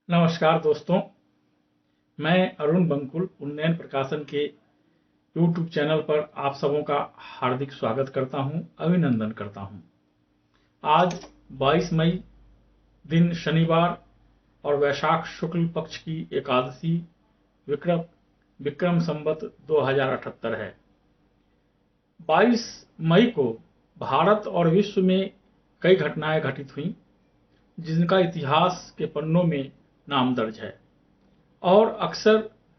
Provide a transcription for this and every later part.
नमस्कार दोस्तों, मैं अरुण बंकुल उन्नयन प्रकाशन के YouTube चैनल पर आप सबों का हार्दिक स्वागत करता हूं, अभिनंदन करता हूं। आज 22 मई दिन शनिवार और वैशाख शुक्ल पक्ष की एकादशी विक्रम संवत 2078 है। 22 मई को भारत और विश्व में कई घटनाएं घटित हुईं, जिनका इतिहास के पन्नों में नाम दर्ज है और अक्सर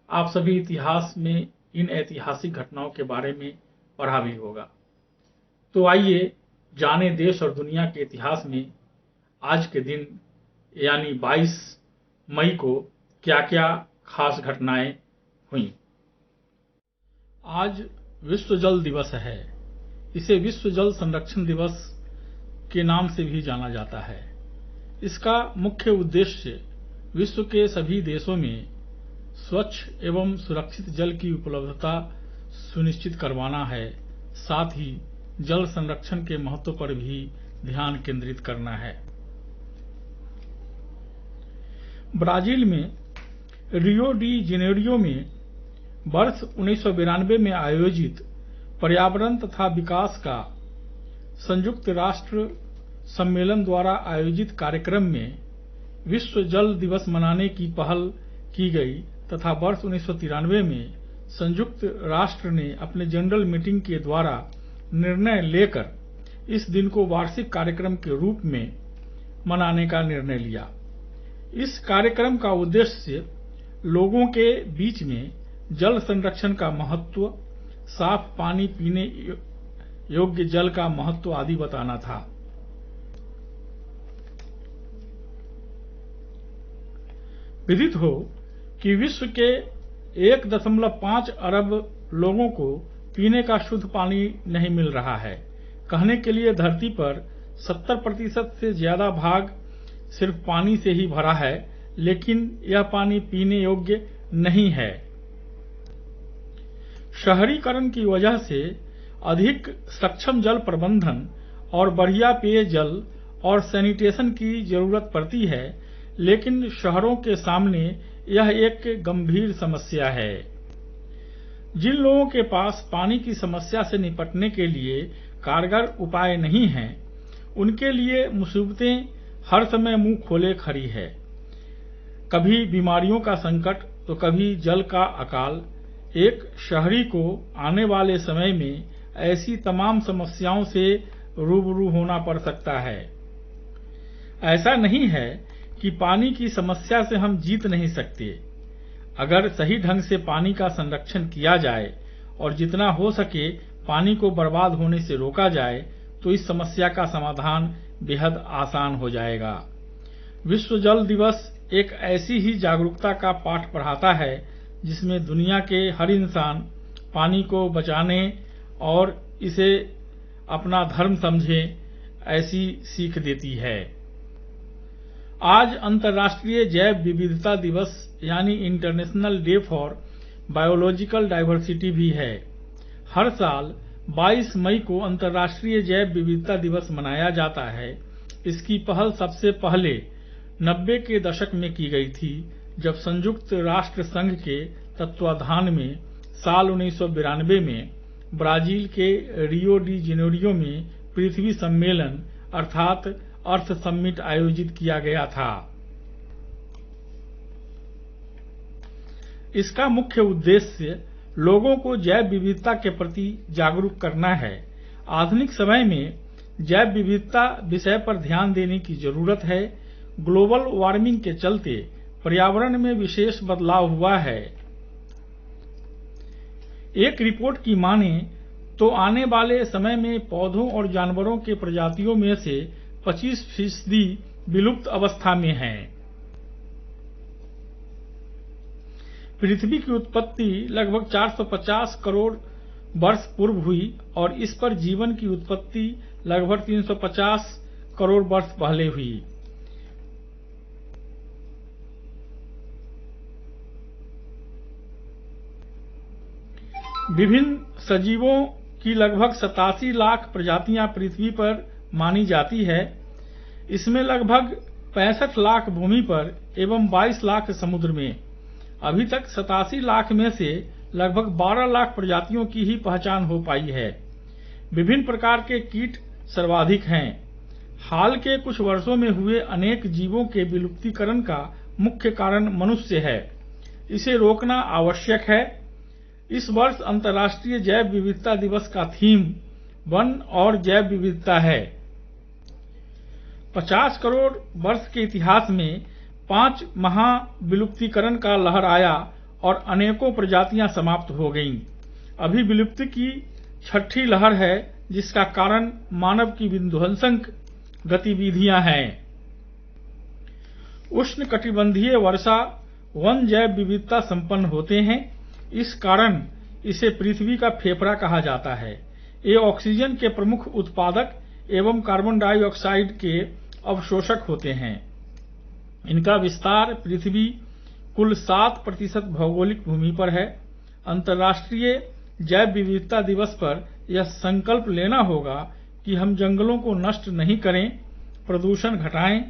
आप सभी इतिहास में इन ऐतिहासिक घटनाओं के बारे में पढ़ा भी होगा। तो आइए जाने देश और दुनिया के इतिहास में आज के दिन यानी 22 मई को क्या क्या खास घटनाएं हुई। आज विश्व जल दिवस है। इसे विश्व जल संरक्षण दिवस के नाम से भी जाना जाता है। इसका मुख्य उद्देश्य विश्व के सभी देशों में स्वच्छ एवं सुरक्षित जल की उपलब्धता सुनिश्चित करवाना है। साथ ही जल संरक्षण के महत्व पर भी ध्यान केंद्रित करना है। ब्राजील में रियो डी जेनेरियो में वर्ष 1992 में आयोजित पर्यावरण तथा विकास का संयुक्त राष्ट्र सम्मेलन द्वारा आयोजित कार्यक्रम में विश्व जल दिवस मनाने की पहल की गई तथा वर्ष 1993 में संयुक्त राष्ट्र ने अपने जनरल मीटिंग के द्वारा निर्णय लेकर इस दिन को वार्षिक कार्यक्रम के रूप में मनाने का निर्णय लिया। इस कार्यक्रम का उद्देश्य लोगों के बीच में जल संरक्षण का महत्व, साफ पानी पीने योग्य जल का महत्व आदि बताना था। विदित हो कि विश्व के 1.5 अरब लोगों को पीने का शुद्ध पानी नहीं मिल रहा है। कहने के लिए धरती पर 70% से ज्यादा भाग सिर्फ पानी से ही भरा है, लेकिन यह पानी पीने योग्य नहीं है। शहरीकरण की वजह से अधिक सक्षम जल प्रबंधन और बढ़िया पेयजल और सैनिटेशन की जरूरत पड़ती है, लेकिन शहरों के सामने यह एक गंभीर समस्या है। जिन लोगों के पास पानी की समस्या से निपटने के लिए कारगर उपाय नहीं हैं, उनके लिए मुसीबतें हर समय मुंह खोले खड़ी है। कभी बीमारियों का संकट तो कभी जल का अकाल। एक शहरी को आने वाले समय में ऐसी तमाम समस्याओं से रूबरू होना पड़ सकता है। ऐसा नहीं है कि पानी की समस्या से हम जीत नहीं सकते। अगर सही ढंग से पानी का संरक्षण किया जाए और जितना हो सके पानी को बर्बाद होने से रोका जाए तो इस समस्या का समाधान बेहद आसान हो जाएगा। विश्व जल दिवस एक ऐसी ही जागरूकता का पाठ पढ़ाता है जिसमें दुनिया के हर इंसान पानी को बचाने और इसे अपना धर्म समझे, ऐसी सीख देती है। आज अंतर्राष्ट्रीय जैव विविधता दिवस यानी international day for biological diversity भी है। हर साल 22 मई को अंतर्राष्ट्रीय जैव विविधता दिवस मनाया जाता है। इसकी पहल सबसे पहले 90 के दशक में की गई थी, जब संयुक्त राष्ट्र संघ के तत्वाधान में साल 1992 में ब्राजील के रियो डी जेनेरियो में पृथ्वी सम्मेलन अर्थात अर्थ समिट आयोजित किया गया था। इसका मुख्य उद्देश्य लोगों को जैव विविधता के प्रति जागरूक करना है। आधुनिक समय में जैव विविधता विषय पर ध्यान देने की जरूरत है। ग्लोबल वार्मिंग के चलते पर्यावरण में विशेष बदलाव हुआ है। एक रिपोर्ट की माने तो आने वाले समय में पौधों और जानवरों के प्रजातियों में से 25% विलुप्त अवस्था में हैं। पृथ्वी की उत्पत्ति लगभग 450 करोड़ वर्ष पूर्व हुई और इस पर जीवन की उत्पत्ति लगभग 350 करोड़ वर्ष पहले हुई। विभिन्न सजीवों की लगभग 87 लाख प्रजातियां पृथ्वी पर मानी जाती है। इसमें लगभग 65 लाख भूमि पर एवं 22 लाख समुद्र में। अभी तक 87 लाख में से लगभग 12 लाख प्रजातियों की ही पहचान हो पाई है। विभिन्न प्रकार के कीट सर्वाधिक हैं। हाल के कुछ वर्षों में हुए अनेक जीवों के विलुप्तीकरण का मुख्य कारण मनुष्य है। इसे रोकना आवश्यक है। इस वर्ष अंतर्राष्ट्रीय जैव विविधता दिवस का थीम वन और जैव विविधता है। 50 करोड़ वर्ष के इतिहास में 5 महाविलुप्तीकरण का लहर आया और अनेकों प्रजातियां समाप्त हो गईं। अभी विलुप्ति की 6ठी लहर है, जिसका कारण मानव की विध्वंसक गतिविधियां हैं। उष्णकटिबंधीय वर्षा वन जैव विविधता संपन्न होते हैं। इस कारण इसे पृथ्वी का फेफड़ा कहा जाता है। ये ऑक्सीजन के प्रमुख उत्पादक एवं कार्बन डाइऑक्साइड के अवशोषक होते हैं। इनका विस्तार पृथ्वी कुल 7% भौगोलिक भूमि पर है। अंतर्राष्ट्रीय जैव विविधता दिवस पर यह संकल्प लेना होगा कि हम जंगलों को नष्ट नहीं करें, प्रदूषण घटाएं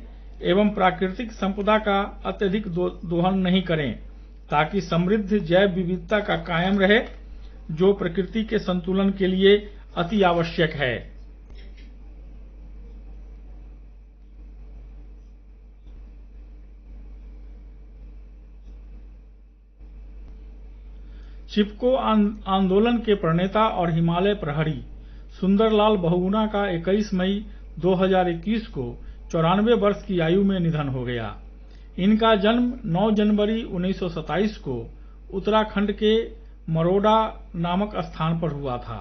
एवं प्राकृतिक संपदा का अत्यधिक दोहन नहीं करें, ताकि समृद्ध जैव विविधता का कायम रहे, जो प्रकृति के संतुलन के लिए अति आवश्यक है। चिपको आंदोलन के प्रणेता और हिमालय प्रहरी सुंदरलाल बहुगुणा का 21 मई 2021 को 94 वर्ष की आयु में निधन हो गया। इनका जन्म 9 जनवरी 1927 को उत्तराखंड के मरोडा नामक स्थान पर हुआ था।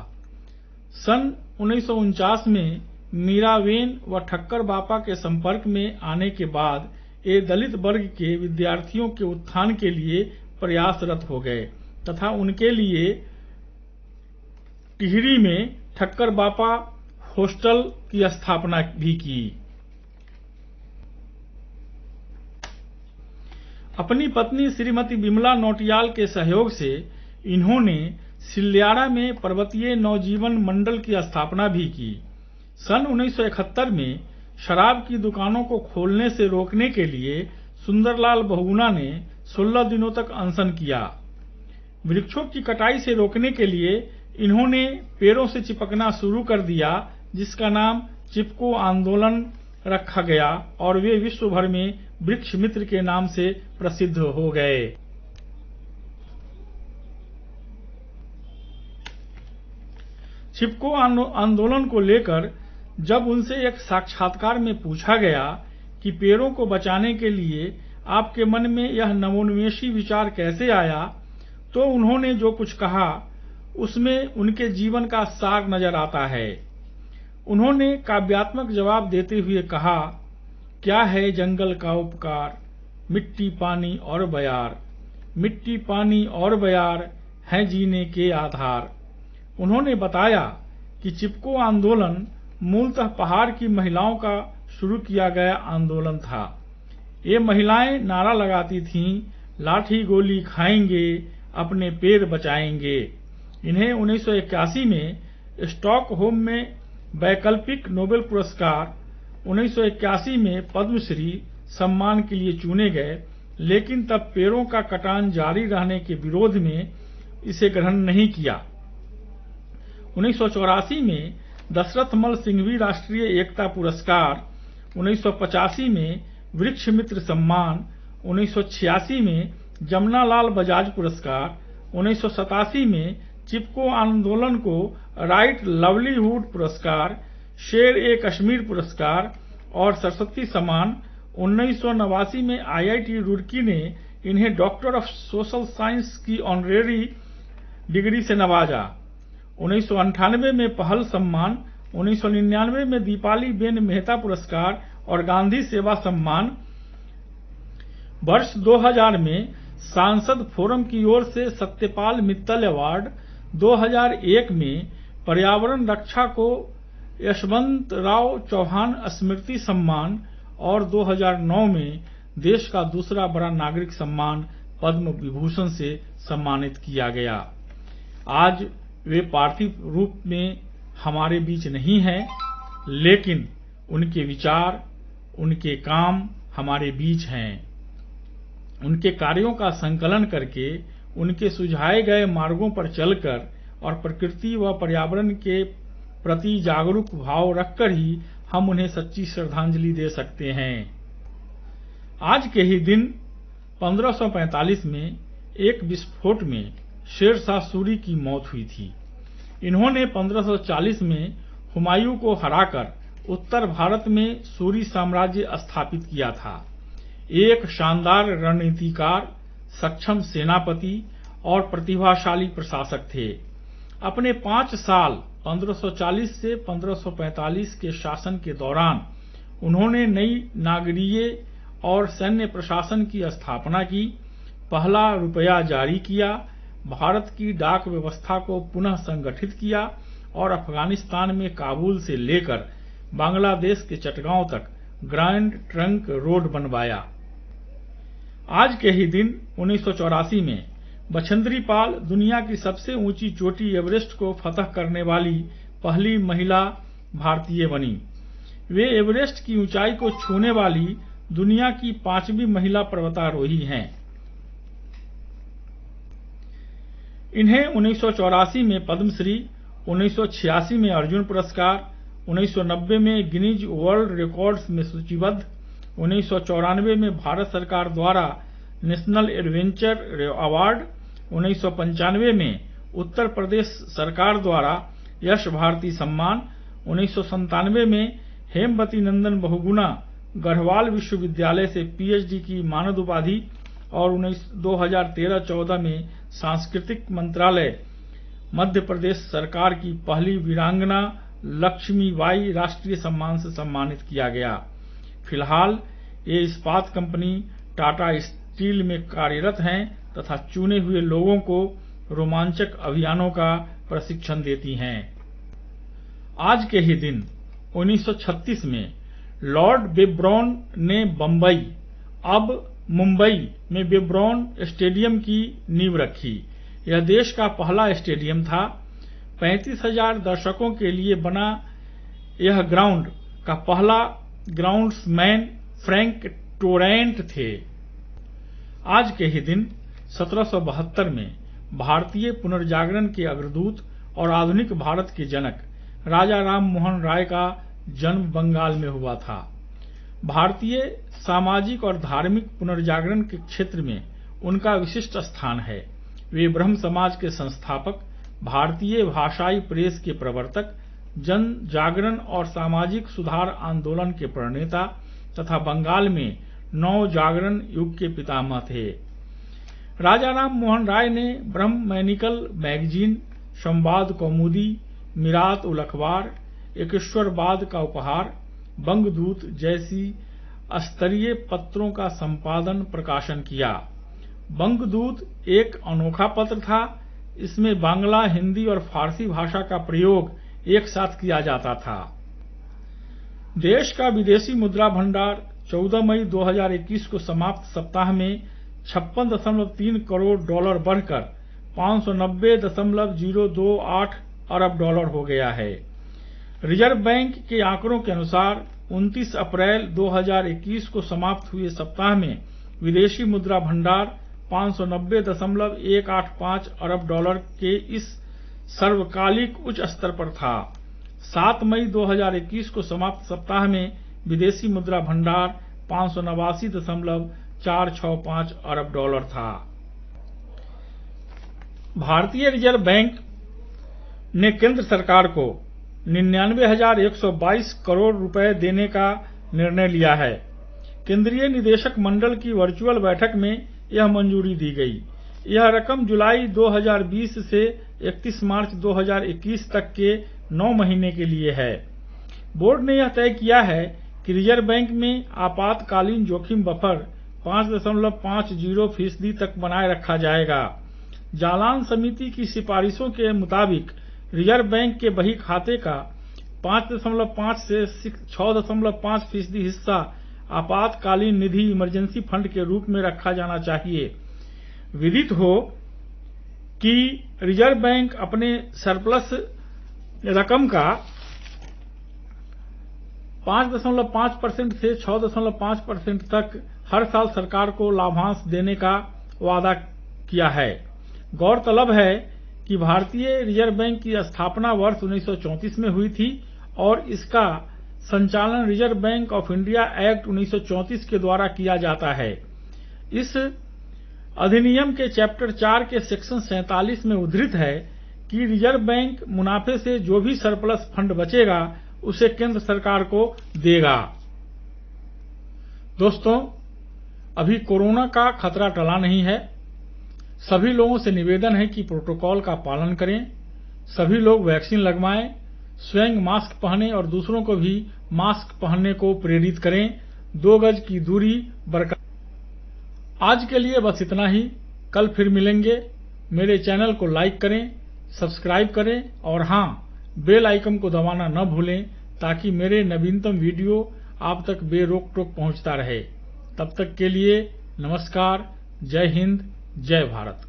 सन 1949 में मीराबेन व ठक्कर बापा के संपर्क में आने के बाद ये दलित वर्ग के विद्यार्थियों के उत्थान के लिए प्रयासरत हो गए तथा उनके लिए टिहरी में ठक्कर बापा हॉस्टल की स्थापना भी की। अपनी पत्नी श्रीमती विमला नौटियाल के सहयोग से इन्होंने सिल्याड़ा में पर्वतीय नवजीवन मंडल की स्थापना भी की। सन 1971 में शराब की दुकानों को खोलने से रोकने के लिए सुंदरलाल बहुगुणा ने 16 दिनों तक अनशन किया। वृक्षों की कटाई से रोकने के लिए इन्होंने पेड़ों से चिपकना शुरू कर दिया, जिसका नाम चिपको आंदोलन रखा गया और वे विश्व भर में वृक्ष मित्र के नाम से प्रसिद्ध हो गए। चिपको आंदोलन को लेकर जब उनसे एक साक्षात्कार में पूछा गया कि पेड़ों को बचाने के लिए आपके मन में यह नवोन्मेषी विचार कैसे आया, तो उन्होंने जो कुछ कहा उसमें उनके जीवन का सार नजर आता है। उन्होंने काव्यात्मक जवाब देते हुए कहा, क्या है जंगल का उपकार, मिट्टी पानी और बयार, मिट्टी पानी और बयार है जीने के आधार। उन्होंने बताया कि चिपको आंदोलन मूलतः पहाड़ की महिलाओं का शुरू किया गया आंदोलन था। ये महिलाएं नारा लगाती थीं, लाठी गोली खाएंगे, अपने पैर बचाएंगे। इन्हें 1981 में स्टॉकहोम में वैकल्पिक नोबेल पुरस्कार, 1981 में पद्मश्री सम्मान के लिए चुने गए, लेकिन तब पेड़ों का कटान जारी रहने के विरोध में इसे ग्रहण नहीं किया। 1984 में दशरथ मल सिंघवी राष्ट्रीय एकता पुरस्कार, 1985 में वृक्ष मित्र सम्मान, 1986 में जमनालाल बजाज पुरस्कार, 1987 में चिपको आंदोलन को राइट लाइवलीहुड पुरस्कार, शेर ए कश्मीर पुरस्कार और सरस्वती सम्मान, 1989 में IIT रुड़की ने इन्हें डॉक्टर ऑफ सोशल साइंस की ऑनरेरी डिग्री से नवाजा। 1998 में पहल सम्मान, 1999 में दीपाली बेन मेहता पुरस्कार और गांधी सेवा सम्मान। वर्ष 2000 में सांसद फोरम की ओर से सत्यपाल मित्तल अवार्ड, 2001 में पर्यावरण रक्षा को यशवंतराव चौहान स्मृति सम्मान और 2009 में देश का दूसरा बड़ा नागरिक सम्मान पद्म विभूषण से सम्मानित किया गया। आज वे पार्थिव रूप में हमारे बीच नहीं हैं, लेकिन उनके विचार, उनके काम हमारे बीच हैं। उनके कार्यों का संकलन करके, उनके सुझाए गए मार्गों पर चलकर और प्रकृति व पर्यावरण के प्रति जागरूक भाव रखकर ही हम उन्हें सच्ची श्रद्धांजलि दे सकते हैं। आज के ही दिन 1545 में एक विस्फोट में शेरशाह सूरी की मौत हुई थी। इन्होंने 1540 में हुमायूं को हराकर उत्तर भारत में सूरी साम्राज्य स्थापित किया था। एक शानदार रणनीतिकार, सक्षम सेनापति और प्रतिभाशाली प्रशासक थे। अपने 5 साल 1540 से 1545 के शासन के दौरान उन्होंने नई नागरीय और सैन्य प्रशासन की स्थापना की, पहला रुपया जारी किया, भारत की डाक व्यवस्था को पुनः संगठित किया और अफगानिस्तान में काबुल से लेकर बांग्लादेश के चटगांव तक ग्रैंड ट्रंक रोड बनवाया। आज के ही दिन 1984 में बछेंद्री पाल दुनिया की सबसे ऊंची चोटी एवरेस्ट को फतह करने वाली पहली महिला भारतीय बनी। वे एवरेस्ट की ऊंचाई को छूने वाली दुनिया की 5वीं महिला पर्वतारोही हैं। इन्हें 1984 में पद्मश्री, 1986 में अर्जुन पुरस्कार, 1990 में गिनीज वर्ल्ड रिकॉर्ड्स में सूचीबद्ध, 1994 में भारत सरकार द्वारा नेशनल एडवेंचर अवार्ड, 1995 में उत्तर प्रदेश सरकार द्वारा यश भारती सम्मान, 1997 में हेमवती नंदन बहुगुणा गढ़वाल विश्वविद्यालय से पीएचडी की मानद उपाधि और 2013-14 में सांस्कृतिक मंत्रालय मध्य प्रदेश सरकार की पहली वीरांगना लक्ष्मीबाई राष्ट्रीय सम्मान से सम्मानित किया गया। फिलहाल ये इस्पात कंपनी टाटा स्टील में कार्यरत हैं तथा चुने हुए लोगों को रोमांचक अभियानों का प्रशिक्षण देती हैं। आज के ही दिन 1936 में लॉर्ड बेब्रॉन ने बम्बई, अब मुंबई में बेब्रॉन स्टेडियम की नींव रखी। यह देश का पहला स्टेडियम था। 35,000 दर्शकों के लिए बना यह ग्राउंड का पहला ग्राउंड्समैन फ्रैंक टोरेंट थे। आज के ही दिन 1772 में भारतीय पुनर्जागरण के अग्रदूत और आधुनिक भारत के जनक राजा राम मोहन राय का जन्म बंगाल में हुआ था। भारतीय सामाजिक और धार्मिक पुनर्जागरण के क्षेत्र में उनका विशिष्ट स्थान है। वे ब्रह्म समाज के संस्थापक, भारतीय भाषाई प्रेस के प्रवर्तक, जन जागरण और सामाजिक सुधार आंदोलन के प्रणेता तथा बंगाल में नव जागरण युग के पितामह थे। राजा राम मोहन राय ने ब्रह्मैनिकल मैगजीन, संवाद कौमुदी, मिरात उल अखबार, एकेश्वरवाद का उपहार, बंगदूत जैसी स्तरीय पत्रों का संपादन प्रकाशन किया। बंगदूत एक अनोखा पत्र था। इसमें बांग्ला, हिंदी और फारसी भाषा का प्रयोग एक साथ किया जाता था। देश का विदेशी मुद्रा भंडार 14 मई 2021 को समाप्त सप्ताह में 56.3 करोड़ डॉलर बढ़कर 590.028 अरब डॉलर हो गया है। रिजर्व बैंक के आंकड़ों के अनुसार 29 अप्रैल 2021 को समाप्त हुए सप्ताह में विदेशी मुद्रा भंडार 590.185 अरब डॉलर के इस सर्वकालिक उच्च स्तर पर था। 7 मई 2021 को समाप्त सप्ताह में विदेशी मुद्रा भंडार 589.465 अरब डॉलर था। भारतीय रिजर्व बैंक ने केंद्र सरकार को 99,122 करोड़ रुपए देने का निर्णय लिया है। केंद्रीय निदेशक मंडल की वर्चुअल बैठक में यह मंजूरी दी गई। यह रकम जुलाई 2020 से 31 मार्च 2021 तक के 9 महीने के लिए है। बोर्ड ने यह तय किया है कि रिजर्व बैंक में आपातकालीन जोखिम बफर 5.50% तक बनाए रखा जाएगा। जालान समिति की सिफारिशों के मुताबिक रिजर्व बैंक के बही खाते का 5.5 से 6.5% हिस्सा आपातकालीन निधि इमरजेंसी फंड के रूप में रखा जाना चाहिए। विदित हो कि रिजर्व बैंक अपने सरप्लस रकम का 5.5% से 6.5% तक हर साल सरकार को लाभांश देने का वादा किया है। गौरतलब है कि भारतीय रिजर्व बैंक की स्थापना वर्ष 1934 में हुई थी और इसका संचालन reserve bank of India act 1934 के द्वारा किया जाता है। इस अधिनियम के चैप्टर 4 के सेक्शन 47 में उद्धृत है कि रिजर्व बैंक मुनाफे से जो भी सरप्लस फंड बचेगा उसे केंद्र सरकार को देगा। दोस्तों, अभी कोरोना का खतरा टला नहीं है। सभी लोगों से निवेदन है कि प्रोटोकॉल का पालन करें, सभी लोग वैक्सीन लगवाएं, स्वयं मास्क पहनें और दूसरों को भी मास्क पहनने को प्रेरित करें। 2 गज की दूरी बरकरार। आज के लिए बस इतना ही। कल फिर मिलेंगे। मेरे चैनल को लाइक करें, सब्सक्राइब करें और हाँ, बेल आइकन को दबाना न भूलें ताकि मेरे नवीनतम वीडियो आप तक बेरोक टोक पहुंचता रहे। तब तक के लिए नमस्कार। जय हिंद, जय भारत।